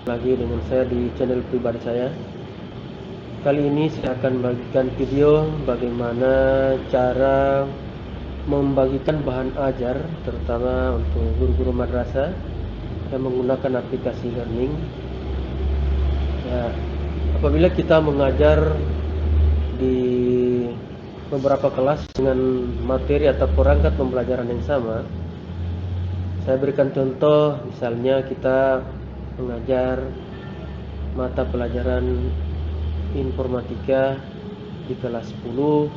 lagi dengan saya di channel pribadi saya. Kali ini saya akan bagikan video bagaimana cara membagikan bahan ajar, terutama untuk guru-guru madrasah yang menggunakan aplikasi learning. Ya, apabila kita mengajar di beberapa kelas dengan materi atau perangkat pembelajaran yang sama, saya berikan contoh, misalnya kita mengajar mata pelajaran informatika di kelas 10,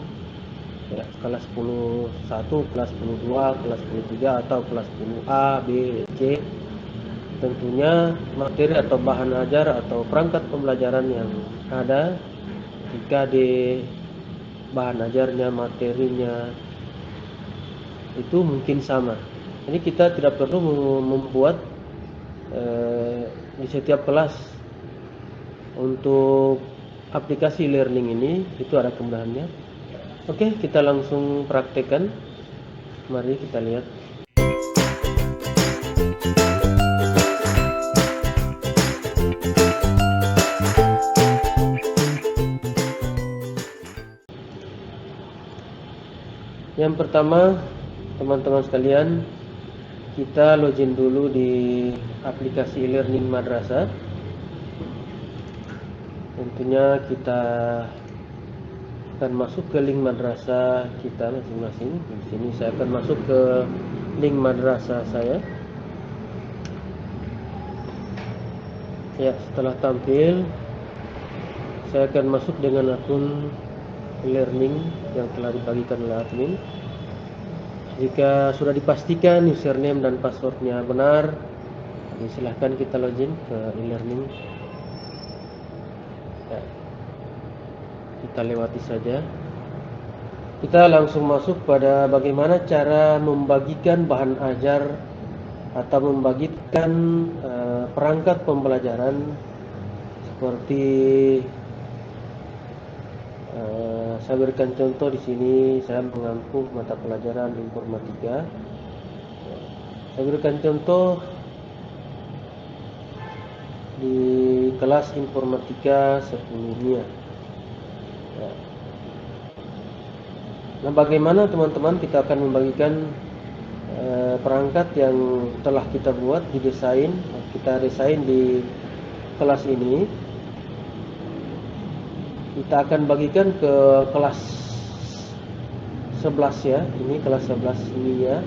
ya, kelas 10 1, kelas 10 2, kelas 10 3, atau kelas 10 A, B, C. Tentunya materi atau bahan ajar atau perangkat pembelajaran yang ada jika di bahan ajarnya, materinya itu mungkin sama. Jadi kita tidak perlu membuat di setiap kelas. Untuk aplikasi learning ini itu ada kemudahannya. Oke, kita langsung praktekkan. Mari kita lihat. Yang pertama, teman-teman sekalian, kita login dulu di aplikasi learning madrasah. Tentunya kita akan masuk ke link madrasah kita masing-masing. Di sini saya akan masuk ke link madrasah saya. Ya, setelah tampil, saya akan masuk dengan akun learning yang telah dibagikan oleh admin. Jika sudah dipastikan username dan passwordnya benar, silahkan kita login ke e-learning. Ya, kita lewati saja. Kita langsung masuk pada bagaimana cara membagikan bahan ajar atau membagikan perangkat pembelajaran seperti saya berikan contoh di sini. Saya mengampu mata pelajaran informatika. Saya berikan contoh di kelas informatika 10 MIA. Ya. Nah, bagaimana teman-teman kita akan membagikan perangkat yang telah kita buat, kita desain di kelas ini. Kita akan bagikan ke kelas 11 ya. Ini kelas 11 ini ya.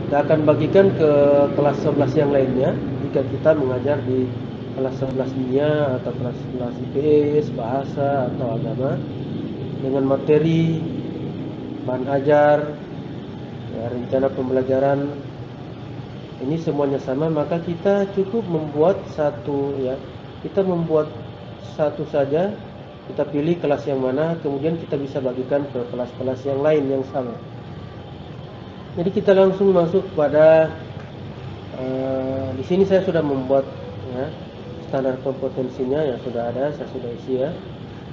Kita akan bagikan ke kelas 11 yang lainnya jika kita mengajar di kelas 11 NIA atau kelas 11 IPS, bahasa atau agama dengan materi, bahan ajar, ya, rencana pembelajaran. Ini semuanya sama, maka kita cukup membuat satu ya. Kita membuat satu saja, kita pilih kelas yang mana, kemudian kita bisa bagikan ke kelas-kelas yang lain yang sama. Jadi kita langsung masuk pada di sini saya sudah membuat ya, standar kompetensinya yang sudah ada, saya sudah isi ya.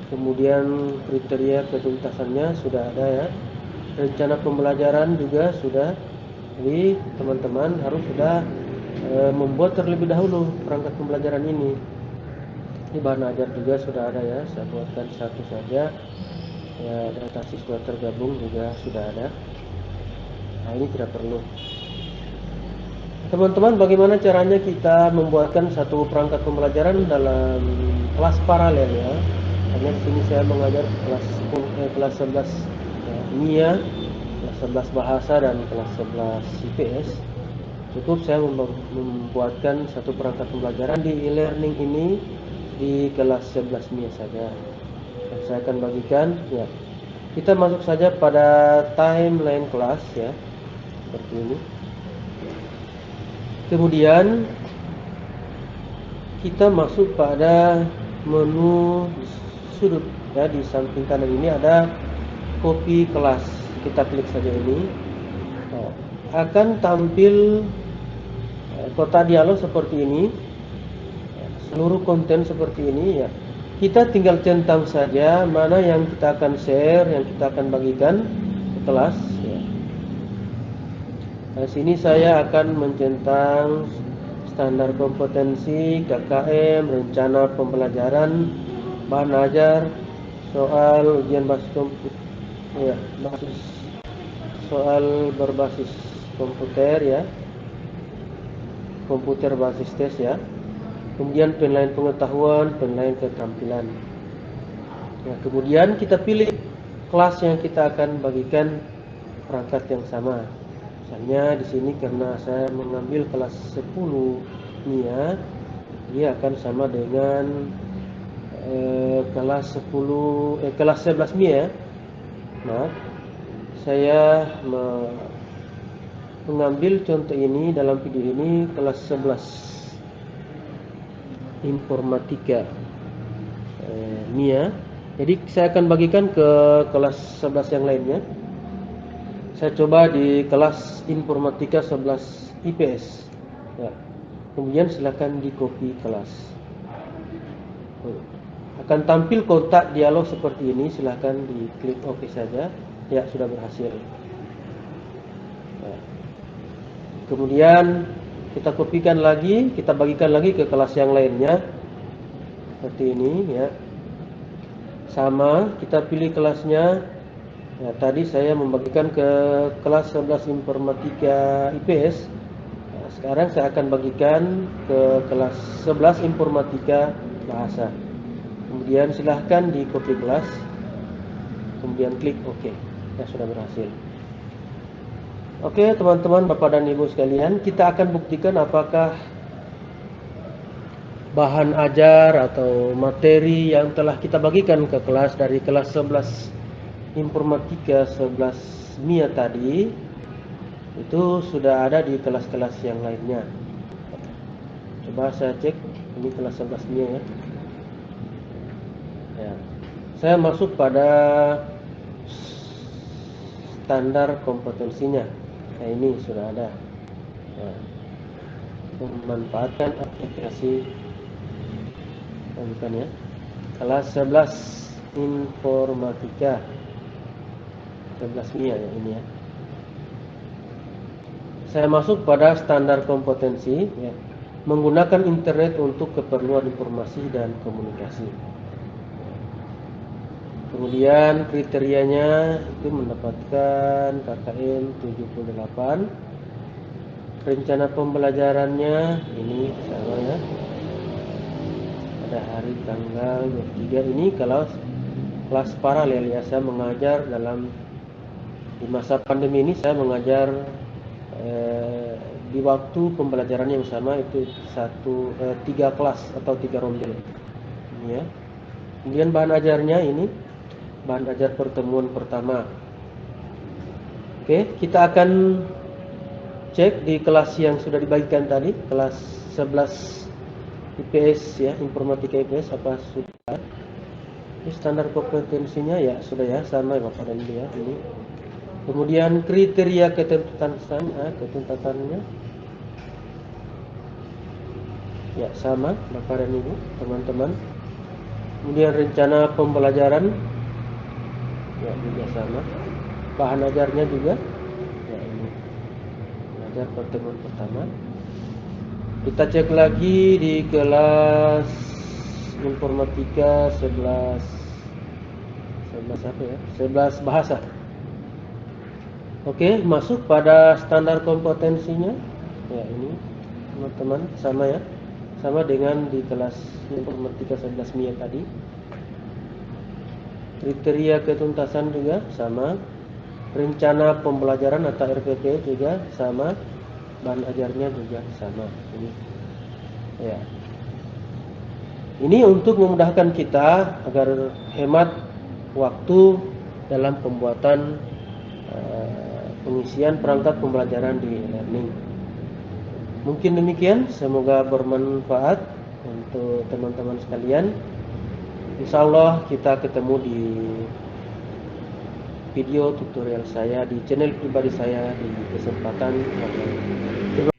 Kemudian kriteria ketuntasannya sudah ada ya. Rencana pembelajaran juga sudah. Jadi teman-teman harus sudah membuat terlebih dahulu perangkat pembelajaran ini. Ini bahan ajar juga sudah ada ya, saya buatkan satu saja ya. Data siswa tergabung juga sudah ada. Nah, ini tidak perlu. Teman-teman, bagaimana caranya kita membuatkan satu perangkat pembelajaran dalam kelas paralel ya. Karena di sini saya mengajar kelas 11 ya, NIA, kelas 11 bahasa dan kelas 11 IPS. Cukup saya membuatkan satu perangkat pembelajaran di e-learning ini di kelas 11 MIA saja. Dan saya akan bagikan ya. Kita masuk saja pada timeline kelas ya. Seperti ini. Kemudian kita masuk pada menu sudut ya, di samping kanan ini ada copy kelas. Kita klik saja ini. Nah, akan tampil kotak dialog seperti ini. Seluruh konten seperti ini ya. Kita tinggal centang saja mana yang kita akan share, yang kita akan bagikan ke kelas ya. Nah, sini saya akan mencentang standar kompetensi, KKM, rencana pembelajaran, bahan ajar, soal ujian basis komputer, ya, soal berbasis komputer ya, komputer basis tes ya. Kemudian penilaian pengetahuan, penilaian keterampilan. Ya, kemudian kita pilih kelas yang kita akan bagikan perangkat yang sama. Misalnya di sini karena saya mengambil kelas 10 MIA, dia akan sama dengan kelas 11 MIA. Maaf, saya mengambil contoh ini dalam video ini kelas 11 informatika MIA. Jadi saya akan bagikan ke kelas 11 yang lainnya. Saya coba di kelas informatika 11 IPS ya. Kemudian silakan di copy kelas. Akan tampil kotak dialog seperti ini, silahkan diklik OK saja. Ya, sudah berhasil ya. Kemudian kita kopikan lagi, kita bagikan lagi ke kelas yang lainnya seperti ini ya. Sama, kita pilih kelasnya ya. Tadi saya membagikan ke kelas 11 informatika IPS. Nah, sekarang saya akan bagikan ke kelas 11 informatika bahasa. Kemudian silahkan di copy kelas, kemudian klik OK. Ya, sudah berhasil. Oke teman-teman, Bapak dan Ibu sekalian, kita akan buktikan apakah bahan ajar atau materi yang telah kita bagikan ke kelas dari kelas 11 informatika 11 MIA tadi itu sudah ada di kelas-kelas yang lainnya. Coba saya cek, ini kelas 11 MIA ya. Ya, saya masuk pada standar kompetensinya. Nah, ini sudah ada. Ya. Memanfaatkan aplikasi, bukan ya, kelas 11 informatika 11 MIA ya ini ya. Saya masuk pada standar kompetensi ya. Menggunakan internet untuk keperluan informasi dan komunikasi. Kemudian kriterianya itu mendapatkan KKM 78. Rencana pembelajarannya ini sama ya. Pada hari tanggal 23 ini kalau kelas paralel ya, saya mengajar di masa pandemi ini saya mengajar di waktu pembelajaran yang sama itu 3 kelas atau 3 rombel ini ya. Kemudian bahan ajarnya ini bahan ajar pertemuan pertama. Oke, kita akan cek di kelas yang sudah dibagikan tadi, kelas 11 IPS ya, informatika IPS apa sudah. Ini standar kompetensinya ya sudah ya, sama Bapak dan Ibu ya ini. Kemudian kriteria ketuntasannya ya sama Bapak dan Ibu teman-teman. Kemudian rencana pembelajaran ya juga sama. Bahan ajarnya juga ya ini. Ajar pertemuan pertama. Kita cek lagi di kelas informatika 11 apa ya? 11 bahasa. Oke, masuk pada standar kompetensinya. Ya, ini teman-teman sama ya. Sama dengan di kelas informatika 11 MIA tadi. Kriteria ketuntasan juga sama. Rencana pembelajaran atau RPP juga sama. Bahan ajarnya juga sama. Ini. Ya. Ini untuk memudahkan kita agar hemat waktu dalam pembuatan pengisian perangkat pembelajaran di e-learning. Mungkin demikian, semoga bermanfaat untuk teman-teman sekalian. Insya Allah kita ketemu di video tutorial saya di channel pribadi saya di kesempatan lain.